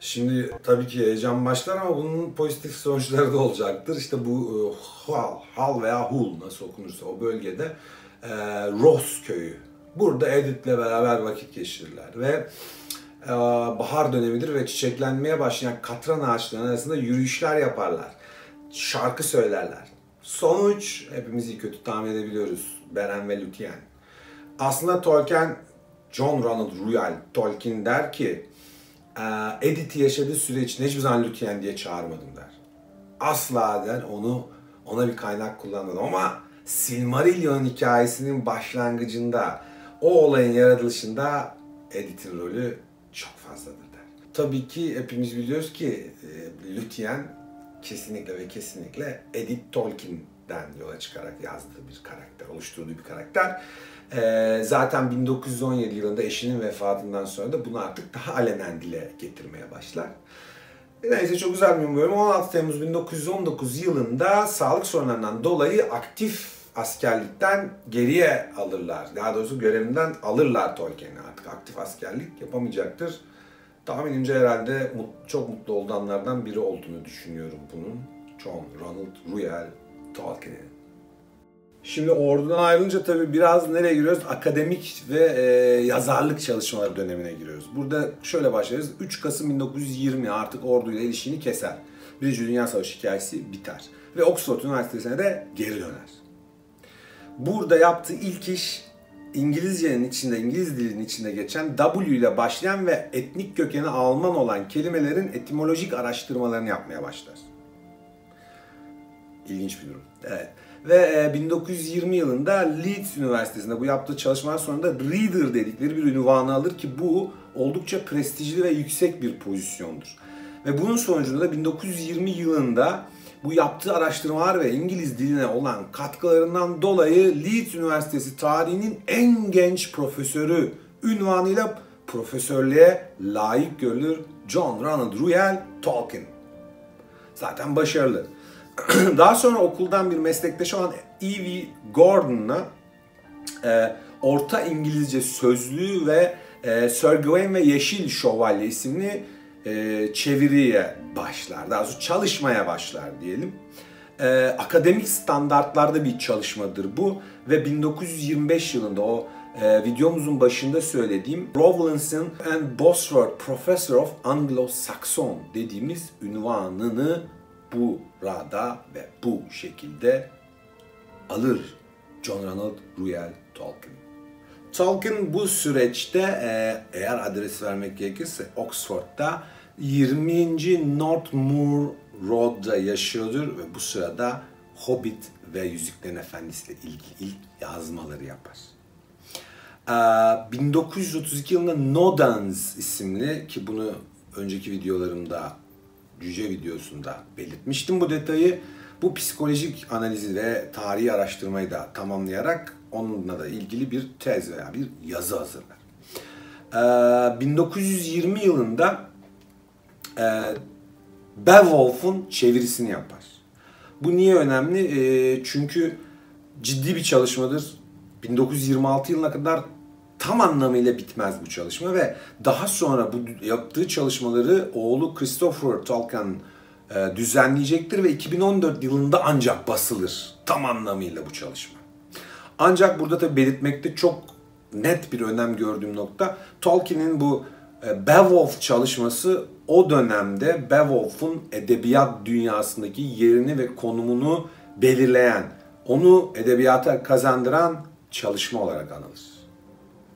Şimdi tabii ki heyecan başlar ama bunun pozitif sonuçları da olacaktır. İşte bu Hull veya Hull nasıl okunursa o bölgede Ross köyü. Burada Edith'le beraber vakit geçirirler ve bahar dönemidir ve çiçeklenmeye başlayan katran ağaçlarının arasında yürüyüşler yaparlar. Şarkı söylerler. Sonuç hepimiz iyi kötü tahmin edebiliyoruz. Beren ve Luthien. Aslında Tolkien, John Ronald Reuel Tolkien der ki Edith'i yaşadığı süre için hiçbir zaman Luthien diye çağırmadım der. Asla der ona bir kaynak kullanmadım ama Silmarillion hikayesinin başlangıcında o olayın yaratılışında Edith'in rolü çok fazladır der. Tabii ki hepimiz biliyoruz ki Luthien kesinlikle ve kesinlikle Edith Tolkien'den yola çıkarak yazdığı bir karakter, oluşturduğu bir karakter. Zaten 1917 yılında eşinin vefatından sonra da bunu artık daha alenen dile getirmeye başlar. Neyse çok güzel bir bölüm. 16 Temmuz 1919 yılında sağlık sorunlarından dolayı aktif askerlikten geriye alırlar. Daha doğrusu görevinden alırlar Tolkien'i. Artık aktif askerlik yapamayacaktır. Tahminimce herhalde çok mutlu olduğu anlardan biri olduğunu düşünüyorum bunun. John Ronald Reuel Tolkien'in. Şimdi ordudan ayrılınca tabii biraz nereye giriyoruz? Akademik ve yazarlık çalışmaları dönemine giriyoruz. Burada şöyle başlarız. 3 Kasım 1920 artık orduyla ilişkini keser. Birinci Dünya Savaşı hikayesi biter. Ve Oxford Üniversitesi'ne de geri döner. Burada yaptığı ilk iş İngilizcenin içinde, İngiliz dilinin içinde geçen W ile başlayan ve etnik kökeni Alman olan kelimelerin etimolojik araştırmalarını yapmaya başlar. İlginç bir durum. Evet. Ve 1920 yılında Leeds Üniversitesi'nde bu yaptığı çalışmalar sonunda Reader dedikleri bir ünvanı alır ki bu oldukça prestijli ve yüksek bir pozisyondur. Ve bunun sonucunda da 1920 yılında bu yaptığı araştırmalar ve İngiliz diline olan katkılarından dolayı Leeds Üniversitesi tarihinin en genç profesörü ünvanıyla profesörlüğe layık görülür John Ronald Reuel Tolkien. Zaten başarılı. Daha sonra okuldan bir meslektaşı olan E.V. Gordon'la Orta İngilizce Sözlüğü ve Sir Gawain ve Yeşil Şövalye isimli çeviriye başlar. Daha doğrusu çalışmaya başlar diyelim. Akademik standartlarda bir çalışmadır bu ve 1925 yılında o videomuzun başında söylediğim Rowlandson and Bosworth Professor of Anglo-Saxon dediğimiz ünvanını burada ve bu şekilde alır John Ronald Reuel Tolkien. Tolkien bu süreçte eğer adres vermek gerekirse Oxford'da 20. Northmoor Road'da yaşıyordur ve bu sırada Hobbit ve Yüzüklerin Efendisi ile ilgili ilk yazmaları yapar. 1932 yılında Nodans isimli ki bunu önceki videolarımda Cüce videosunda belirtmiştim bu detayı. Bu psikolojik analizi ve tarihi araştırmayı da tamamlayarak onunla da ilgili bir tez veya bir yazı hazırlar. 1920 yılında Beowulf'un çevirisini yapar. Bu niye önemli? Çünkü ciddi bir çalışmadır. 1926 yılına kadar tam anlamıyla bitmez bu çalışma ve daha sonra bu yaptığı çalışmaları oğlu Christopher Tolkien düzenleyecektir ve 2014 yılında ancak basılır tam anlamıyla bu çalışma. Ancak burada tabii belirtmekte çok net bir önem gördüğüm nokta Tolkien'in bu Beowulf çalışması o dönemde Beowulf'un edebiyat dünyasındaki yerini ve konumunu belirleyen, onu edebiyata kazandıran çalışma olarak anılır.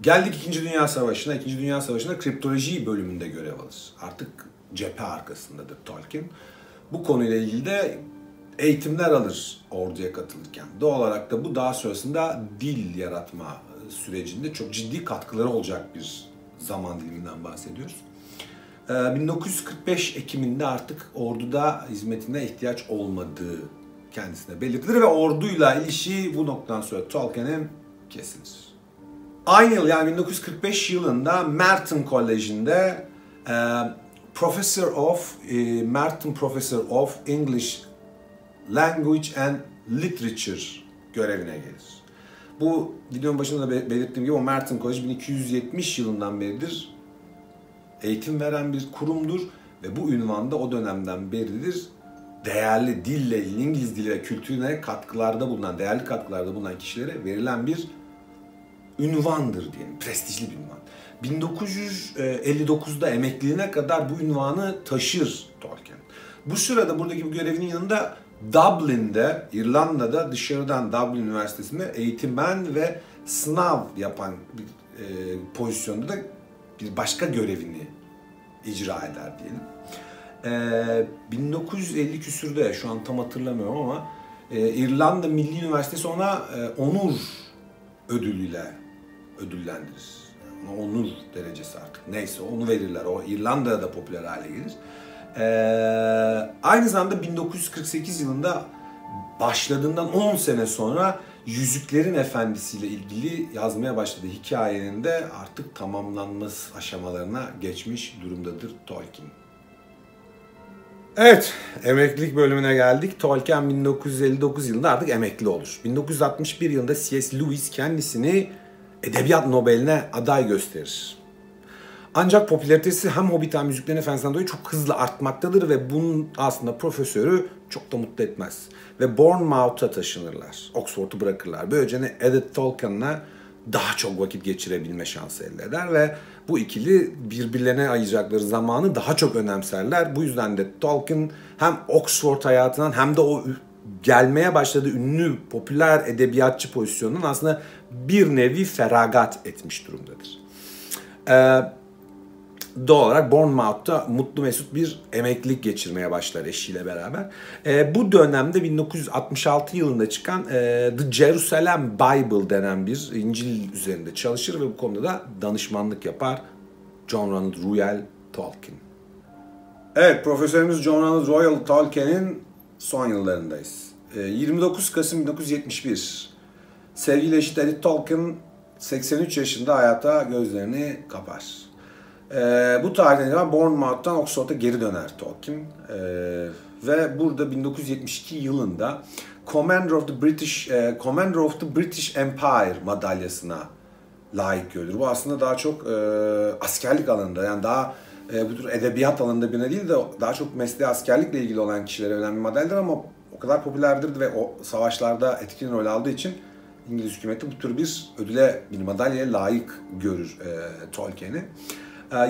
Geldik 2. Dünya Savaşı'na. 2. Dünya Savaşı'nda kriptoloji bölümünde görev alır. Artık cephe arkasındadır Tolkien. Bu konuyla ilgili de eğitimler alır orduya katılırken. Doğal olarak da bu daha sonrasında dil yaratma sürecinde çok ciddi katkıları olacak bir zaman diliminden bahsediyoruz. 1945 Ekim'inde artık orduda hizmetine ihtiyaç olmadığı kendisine belirtilir ve orduyla ilişki bu noktadan sonra Tolkien'in kesilir. Aynı yıl yani 1945 yılında Merton Koleji'nde Merton Professor of English Language and Literature görevine gelir. Bu videonun başında da belirttiğim gibi o Merton College 1270 yılından beridir eğitim veren bir kurumdur Ve bu ünvan da o dönemden beridir değerli dille, İngiliz dili ve kültürüne katkılarda bulunan, değerli katkılarda bulunan kişilere verilen bir ünvandır diyelim, prestijli bir ünvan. 1959'da emekliliğine kadar bu ünvanı taşır Tolkien. Bu sırada buradaki bu görevinin yanında Dublin'de, İrlanda'da dışarıdan Dublin Üniversitesi'nde eğitmen ve sınav yapan bir pozisyonda da bir başka görevini icra eder diyelim. 1950 küsürde, şu an tam hatırlamıyorum ama İrlanda Milli Üniversitesi ona onur ödülüyle ödüllendirir. Yani onur derecesi artık. Neyse onu verirler. O İrlanda'da da popüler hale gelir. Aynı zamanda 1948 yılında başladığından 10 sene sonra Yüzüklerin Efendisi ile ilgili yazmaya başladığı hikayenin de artık tamamlanması aşamalarına geçmiş durumdadır Tolkien. Evet, emeklilik bölümüne geldik. Tolkien 1959 yılında artık emekli olur. 1961 yılında C.S. Lewis kendisini Edebiyat Nobel'ine aday gösterir. Ancak popülaritesi hem Hobbit hem Yüzüklerin Efendisi'nden dolayı çok hızlı artmaktadır ve bunun aslında profesörü çok da mutlu etmez. Ve Bournemouth'a taşınırlar. Oxford'u bırakırlar. Böylece Edith Tolkien'la daha çok vakit geçirebilme şansı elde eder ve bu ikili birbirlerine ayıracakları zamanı daha çok önemserler. Bu yüzden de Tolkien hem Oxford hayatından hem de o gelmeye başladığı ünlü popüler edebiyatçı pozisyonunun aslında bir nevi feragat etmiş durumdadır. Doğal olarak Bournemouth'ta mutlu mesut bir emeklilik geçirmeye başlar eşiyle beraber. Bu dönemde 1966 yılında çıkan The Jerusalem Bible denen bir İncil üzerinde çalışır ve bu konuda da danışmanlık yapar John Ronald Reuel Tolkien. Evet, profesörümüz John Ronald Reuel Tolkien'in son yıllarındayız. 29 Kasım 1971. Sevgili eşi Edith Tolkien 83 yaşında hayata gözlerini kapar. Bu tarihten itibaren Bournemouth'tan Oxford'a geri döner Tolkien. Ve burada 1972 yılında Commander of the British Empire madalyasına layık görülür. Bu aslında daha çok askerlik alanında, yani daha bu tür edebiyat alanında birine değil de daha çok mesleği askerlikle ilgili olan kişilere verilen bir madalyadır ama o kadar popülerdir ve o savaşlarda etkin rol aldığı için İngiliz hükümeti bu tür bir ödüle, bir madalyaya layık görür Tolkien'i.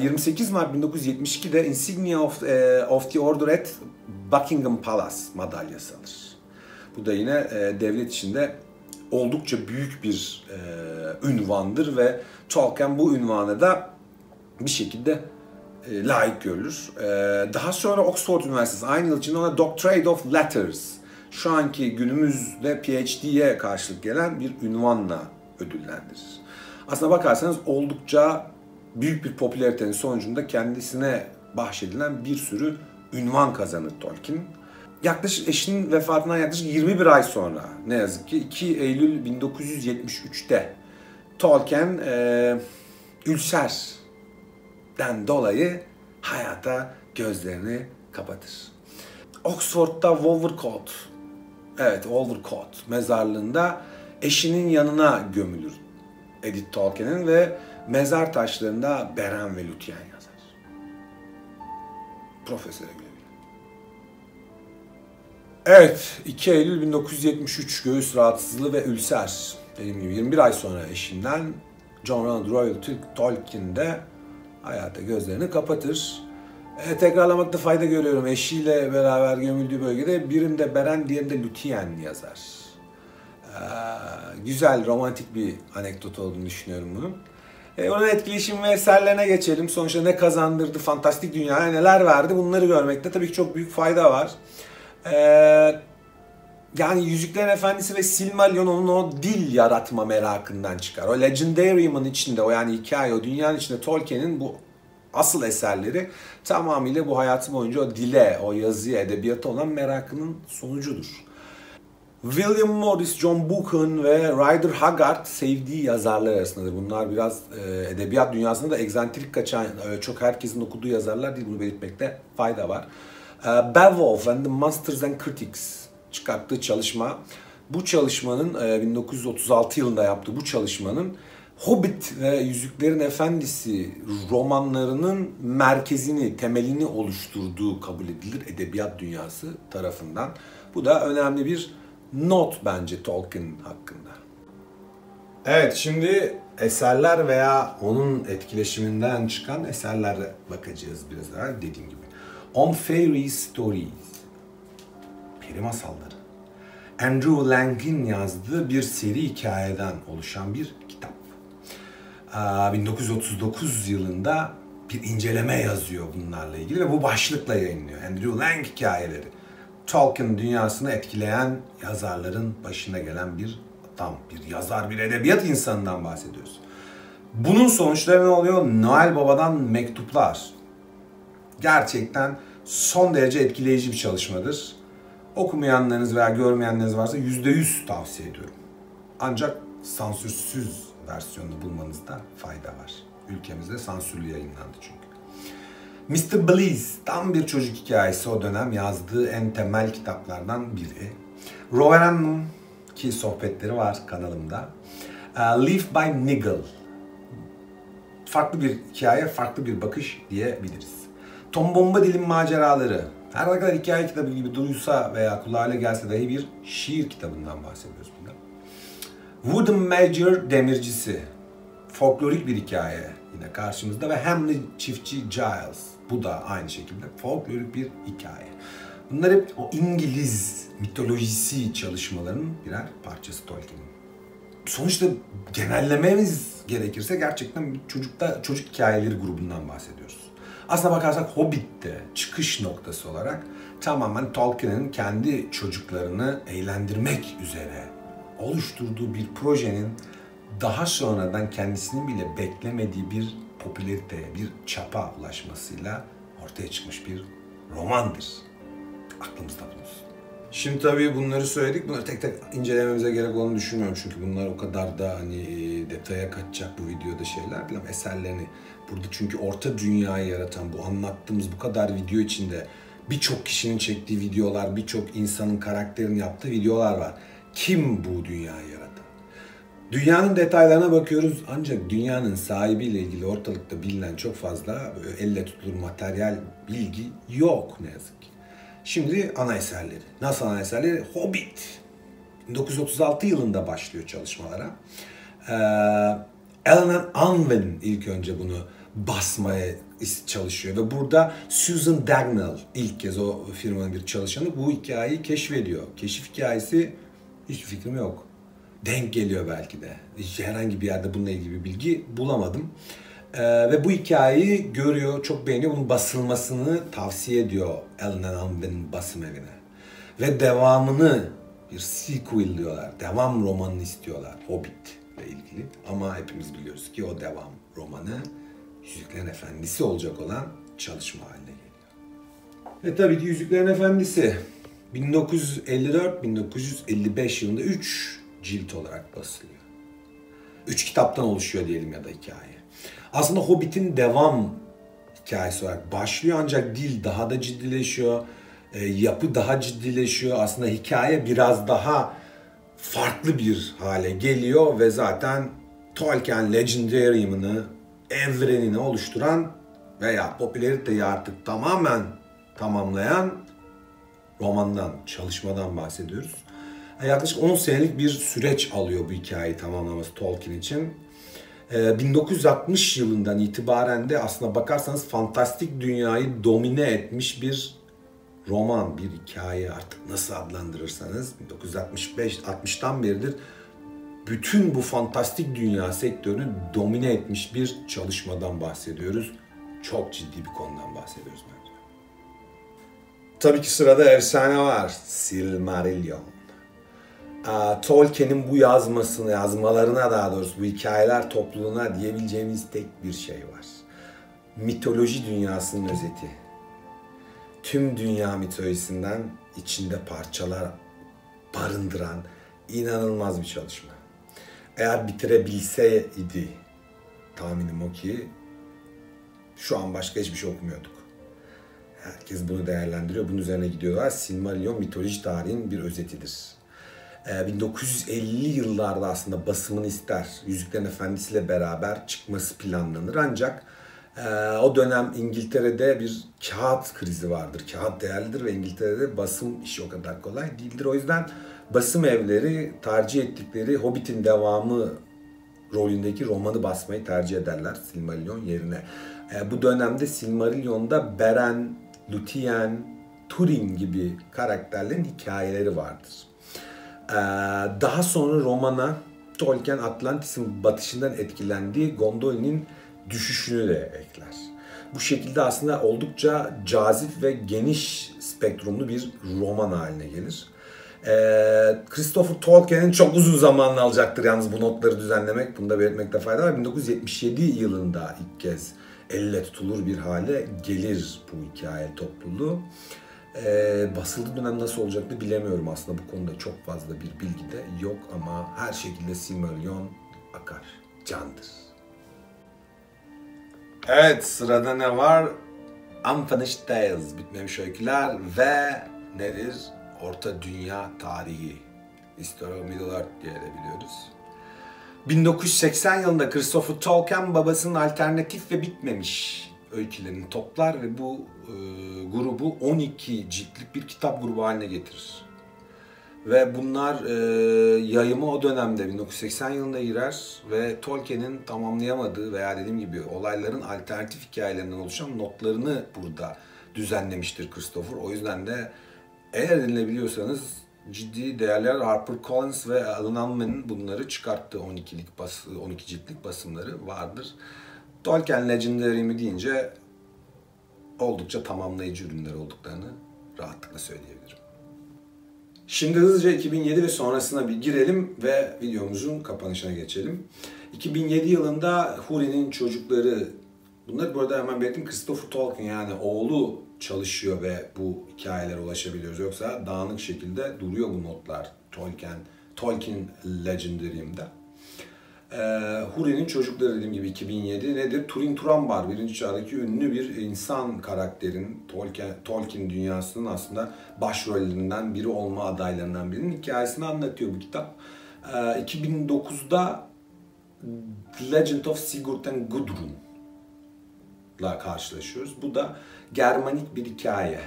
28 Mart 1972'de Insignia of the Order at Buckingham Palace madalyası alır. Bu da yine devlet içinde oldukça büyük bir ünvandır ve Tolkien bu ünvanı da bir şekilde layık görülür. Daha sonra Oxford Üniversitesi aynı yıl içinde ona Doctorate of Letters, şu anki günümüzde PhD'ye karşılık gelen bir ünvanla ödüllendirir. Aslına bakarsanız oldukça büyük bir popülaritenin sonucunda kendisine bahşedilen bir sürü ünvan kazanır Tolkien. Yaklaşık eşinin vefatından yaklaşık 21 ay sonra, ne yazık ki 2 Eylül 1973'te Tolkien ülserden dolayı hayata gözlerini kapatır. Oxford'da Wolvercote mezarlığında eşinin yanına gömülür Edith Tolkien'in ve mezar taşlarında Beren ve Lúthien yazar. Profesöre göre. Evet, 2 Eylül 1973 göğüs rahatsızlığı ve ülser. Dediğim gibi 21 ay sonra eşinden John Ronald Reuel Tolkien de hayata gözlerini kapatır. Tekrarlamakta fayda görüyorum. Eşiyle beraber gömüldüğü bölgede birinde Beren, diğerinde Lúthien yazar. Güzel, romantik bir anekdot olduğunu düşünüyorum bunun. Onun etkileşim ve eserlerine geçelim. Sonuçta ne kazandırdı, fantastik dünyaya neler verdi, bunları görmekte tabii ki çok büyük fayda var. Yani Yüzüklerin Efendisi ve Silmarillion onun o dil yaratma merakından çıkar. O Legendarium'un içinde, o yani hikaye, o dünyanın içinde Tolkien'in bu asıl eserleri tamamıyla bu hayatı boyunca o dile, o yazıya, edebiyata olan merakının sonucudur. William Morris, John Buchan ve Rider Haggard sevdiği yazarlar arasındadır. Bunlar biraz edebiyat dünyasında da egzantrik kaçan, çok herkesin okuduğu yazarlar değil, bunu belirtmekte fayda var. Beowulf and the Monsters and Critics çıkarttığı çalışma, bu çalışmanın 1936 yılında yaptığı bu çalışmanın Hobbit ve Yüzüklerin Efendisi romanlarının merkezini, temelini oluşturduğu kabul edilir edebiyat dünyası tarafından. Bu da önemli bir not bence Tolkien hakkında. Evet, şimdi eserler veya onun etkileşiminden çıkan eserlere bakacağız biraz daha dediğim gibi. On Fairy Stories, peri masalları. Andrew Lang'in yazdığı bir seri hikayeden oluşan bir kitap. 1939 yılında bir inceleme yazıyor bunlarla ilgili ve bu başlıkla yayınlıyor. Andrew Lang hikayeleri. Tolkien dünyasını etkileyen yazarların başına gelen bir adam, bir yazar, bir edebiyat insanından bahsediyoruz. Bunun sonuçları ne oluyor? Noel Baba'dan mektuplar. Gerçekten son derece etkileyici bir çalışmadır. Okumayanlarınız veya görmeyenleriniz varsa %100 tavsiye ediyorum. Ancak sansürsüz versiyonunu bulmanızda fayda var. Ülkemizde sansürlü yayınlandı çünkü. Mr. Bliss tam bir çocuk hikayesi, o dönem yazdığı en temel kitaplardan biri. Rowan ki sohbetleri var kanalımda. Live by Nigel. Farklı bir hikaye, farklı bir bakış diyebiliriz. Tom Bombadil'in maceraları. Her ne kadar hikaye kitabı gibi duyulsa veya kulağıyla gelse dahi bir şiir kitabından bahsediyoruz burada. Wooden Major demircisi. Folklorik bir hikaye yine karşımızda ve Hamley çiftçi Giles. Bu da aynı şekilde folklorik bir hikaye. Bunlar hep o İngiliz mitolojisi çalışmalarının birer parçası Tolkien'in. Sonuçta genellememiz gerekirse gerçekten çocuk hikayeleri grubundan bahsediyoruz. Aslına bakarsak Hobbit'te çıkış noktası olarak tamamen Tolkien'in kendi çocuklarını eğlendirmek üzere oluşturduğu bir projenin daha sonradan kendisinin bile beklemediği bir popülariteye, bir çapa ulaşmasıyla ortaya çıkmış bir romandır. Aklımızda bulunsun. Şimdi tabii bunları söyledik. Bunları tek tek incelememize gerek olduğunu düşünmüyorum. Çünkü bunlar o kadar da detaya kaçacak bu videoda şeyler değil ama eserlerini burada çünkü orta dünyayı yaratan bu anlattığımız bu kadar video içinde birçok kişinin çektiği videolar, birçok insanın karakterini yaptığı videolar var. Kim bu dünyayı yaratan? Dünyanın detaylarına bakıyoruz ancak dünyanın sahibiyle ilgili ortalıkta bilinen çok fazla elle tutulur materyal bilgi yok ne yazık ki. Şimdi ana eserleri. Nasıl ana eserleri? Hobbit. 1936 yılında başlıyor çalışmalara. Alan Unwin ilk önce bunu basmaya çalışıyor ve burada Susan Dagnall ilk kez o firmanın bir çalışanı bu hikayeyi keşfediyor. Keşif hikayesi hiçbir fikrim yok. Denk geliyor belki de. Herhangi bir yerde bununla ilgili bir bilgi bulamadım. Ve bu hikayeyi görüyor, çok beğeniyor. Bunun basılmasını tavsiye ediyor Alan Unwin'in basım evine. Ve devamını, bir sequel diyorlar, devam romanını istiyorlar Hobbit ile ilgili. Ama hepimiz biliyoruz ki o devam romanı Yüzüklerin Efendisi olacak olan çalışma haline geliyor. Ve tabii ki Yüzüklerin Efendisi 1954-1955 yılında 3 cilt olarak basılıyor. 3 kitaptan oluşuyor diyelim ya da hikaye. Aslında Hobbit'in devam hikayesi olarak başlıyor ancak dil daha da ciddileşiyor, yapı daha ciddileşiyor. Aslında hikaye biraz daha farklı bir hale geliyor ve zaten Tolkien Legendarium'ını, evrenini oluşturan veya popülariteyi artık tamamen tamamlayan romandan, çalışmadan bahsediyoruz. Yaklaşık 10 senelik bir süreç alıyor bu hikayeyi tamamlaması Tolkien için. 1960 yılından itibaren de aslına bakarsanız fantastik dünyayı domine etmiş bir roman, bir hikaye artık nasıl adlandırırsanız 1965-60'tan beridir bütün bu fantastik dünya sektörünü domine etmiş bir çalışmadan bahsediyoruz. Çok ciddi bir konudan bahsediyoruz bence. Tabii ki sırada efsane var. Silmarillion. Tolkien'in bu yazmalarına daha doğrusu bu hikayeler topluluğuna diyebileceğimiz tek bir şey var. Mitoloji dünyasının özeti. Tüm dünya mitolojisinden içinde parçalar barındıran inanılmaz bir çalışma. Eğer bitirebilseydi tahminim o ki şu an başka hiçbir şey okumuyorduk. Herkes bunu değerlendiriyor, bunun üzerine gidiyorlar. Silmarillion mitoloji tarihinin bir özetidir. 1950 yıllarda aslında basımını ister. Yüzüklerin Efendisi ile beraber çıkması planlanır. Ancak o dönem İngiltere'de bir kağıt krizi vardır. Kağıt değerlidir ve İngiltere'de basım işi o kadar kolay değildir. O yüzden basım evleri tercih ettikleri Hobbit'in devamı rolündeki romanı basmayı tercih ederler Silmarillion yerine. Bu dönemde Silmarillion'da Beren, Luthien, Turin gibi karakterlerin hikayeleri vardır. Daha sonra romana Tolkien Atlantis'in batışından etkilendiği Gondolin'in düşüşünü de ekler. Bu şekilde aslında oldukça cazip ve geniş spektrumlu bir roman haline gelir. Christopher Tolkien'in çok uzun zamanını alacaktır yalnız bu notları düzenlemek. Bunu da belirtmekte fayda var. 1977 yılında ilk kez elle tutulur bir hale gelir bu hikaye topluluğu. Basıldığı dönem nasıl olacaktı bilemiyorum aslında, bu konuda çok fazla bir bilgi de yok ama her şekilde Silmarillion akar, candır. Evet, sırada ne var? Unfinished Tales, bitmemiş öyküler ve nedir? Orta Dünya Tarihi, History of Middle Earth diye de biliyoruz. 1980 yılında Christopher Tolkien babasının alternatif ve bitmemiş öykülerini toplar ve bu grubu 12 ciltlik bir kitap grubu haline getirir. Ve bunlar yayıma o dönemde 1980 yılında girer ve Tolkien'in tamamlayamadığı veya dediğim gibi olayların alternatif hikayelerinden oluşan notlarını burada düzenlemiştir Christopher. O yüzden de eğer dinleyebiliyorsanız ciddi değerler HarperCollins ve Alan Allman'ın bunları çıkarttığı 12 ciltlik basımları vardır. Tolkien Legendary'mi deyince oldukça tamamlayıcı ürünler olduklarını rahatlıkla söyleyebilirim. Şimdi hızlıca 2007 ve sonrasına bir girelim ve videomuzun kapanışına geçelim. 2007 yılında Húrin'in çocukları, bunları burada hemen belirttim, Christopher Tolkien yani oğlu çalışıyor ve bu hikayelere ulaşabiliyoruz. Yoksa dağınık şekilde duruyor bu notlar Tolkien Legendary'imde. Húrin'in çocukları dediğim gibi 2007 nedir? Turin Turambar, birinci çağdaki ünlü bir insan karakterin Tolkien dünyasının aslında başrollerinden biri olma adaylarından birinin hikayesini anlatıyor bu kitap. 2009'da Legend of Sigurd and Gudrun'la karşılaşıyoruz. Bu da Germanik bir hikaye,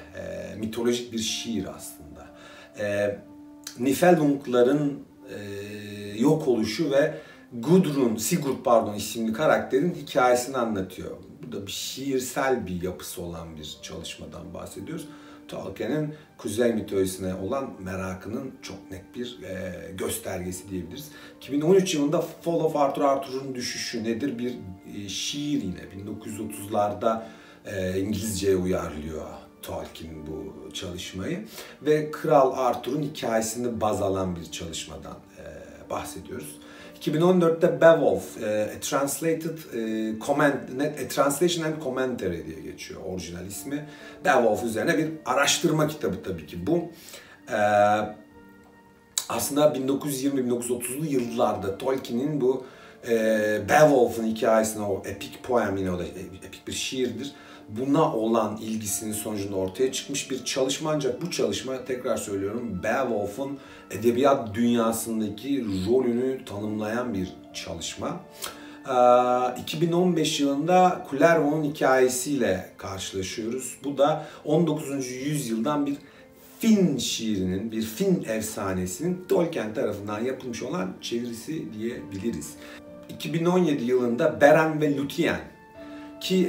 mitolojik bir şiir aslında. Niflungların yok oluşu ve Sigurd isimli karakterin hikayesini anlatıyor. Bu da bir şiirsel bir yapısı olan bir çalışmadan bahsediyoruz. Tolkien'in kuzey mitolojisine olan merakının çok net bir göstergesi diyebiliriz. 2013 yılında Fall of Arthur, Arthur'un düşüşü nedir? Bir şiir yine 1930'larda İngilizceye uyarlıyor Tolkien bu çalışmayı ve Kral Arthur'un hikayesini baz alan bir çalışmadan bahsediyoruz. 2014'te Beowulf, Translation and Commentary diye geçiyor orijinal ismi. Beowulf üzerine bir araştırma kitabı tabii ki bu. Aslında 1920-1930'lu yıllarda Tolkien'in bu Beowulf'un hikayesine, o epik poem, yine o da epik bir şiirdir, buna olan ilgisinin sonucunda ortaya çıkmış bir çalışma, ancak bu çalışma, tekrar söylüyorum, Beowulf'un edebiyat dünyasındaki rolünü tanımlayan bir çalışma. 2015 yılında Kullervo'nun hikayesiyle karşılaşıyoruz. Bu da 19. yüzyıldan bir Fin şiirinin, bir Fin efsanesinin Tolkien tarafından yapılmış olan çevirisi diyebiliriz. 2017 yılında Beren ve Luthien, ki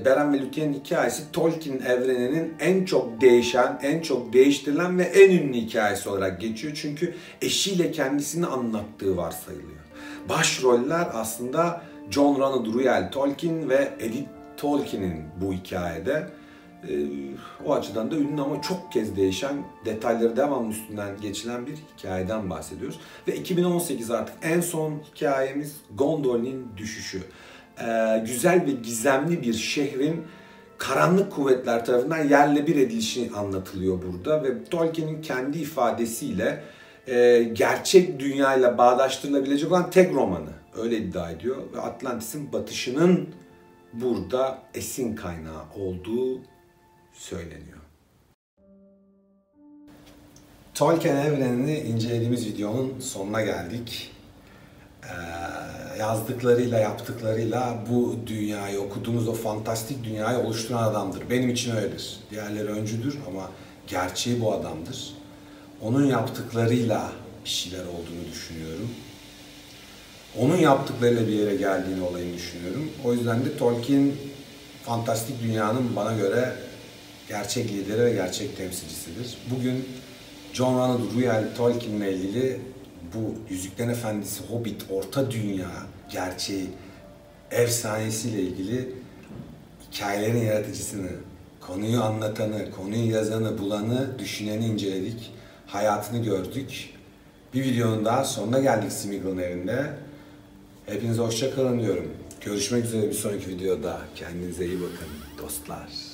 Beren ve Luthien'in hikayesi Tolkien evreninin en çok değişen, en çok değiştirilen ve en ünlü hikayesi olarak geçiyor. Çünkü eşiyle kendisini anlattığı varsayılıyor. Başroller aslında John Ronald Reuel Tolkien ve Edith Tolkien'in bu hikayede. O açıdan da ünlü ama çok kez değişen, detayları devamlı üstünden geçilen bir hikayeden bahsediyoruz. Ve 2018 artık en son hikayemiz Gondolin'in düşüşü. Güzel ve gizemli bir şehrin karanlık kuvvetler tarafından yerle bir edilişi anlatılıyor burada ve Tolkien'in kendi ifadesiyle gerçek dünyayla bağdaştırılabilecek olan tek romanı, öyle iddia ediyor ve Atlantis'in batışının burada esin kaynağı olduğu söyleniyor. Tolkien evrenini incelediğimiz videonun sonuna geldik. Yazdıklarıyla, yaptıklarıyla bu dünyayı, okuduğumuz o fantastik dünyayı oluşturan adamdır. Benim için öyledir. Diğerleri öncüdür ama gerçeği bu adamdır. Onun yaptıklarıyla bir şeyler olduğunu düşünüyorum. Onun yaptıklarıyla bir yere geldiğini olayını düşünüyorum. O yüzden de Tolkien fantastik dünyanın bana göre gerçek lideri ve gerçek temsilcisidir. Bugün John Ronald Reuel Tolkien'le ilgili bu Yüzüklerin Efendisi, Hobbit, Orta Dünya gerçeği, efsanesiyle ilgili hikayelerin yaratıcısını, konuyu anlatanı, konuyu yazanı, bulanı, düşüneni inceledik. Hayatını gördük. Bir videonun daha sonuna geldik Smeagol'un evinde. Hepinize hoşça kalın diyorum. Görüşmek üzere bir sonraki videoda. Kendinize iyi bakın dostlar.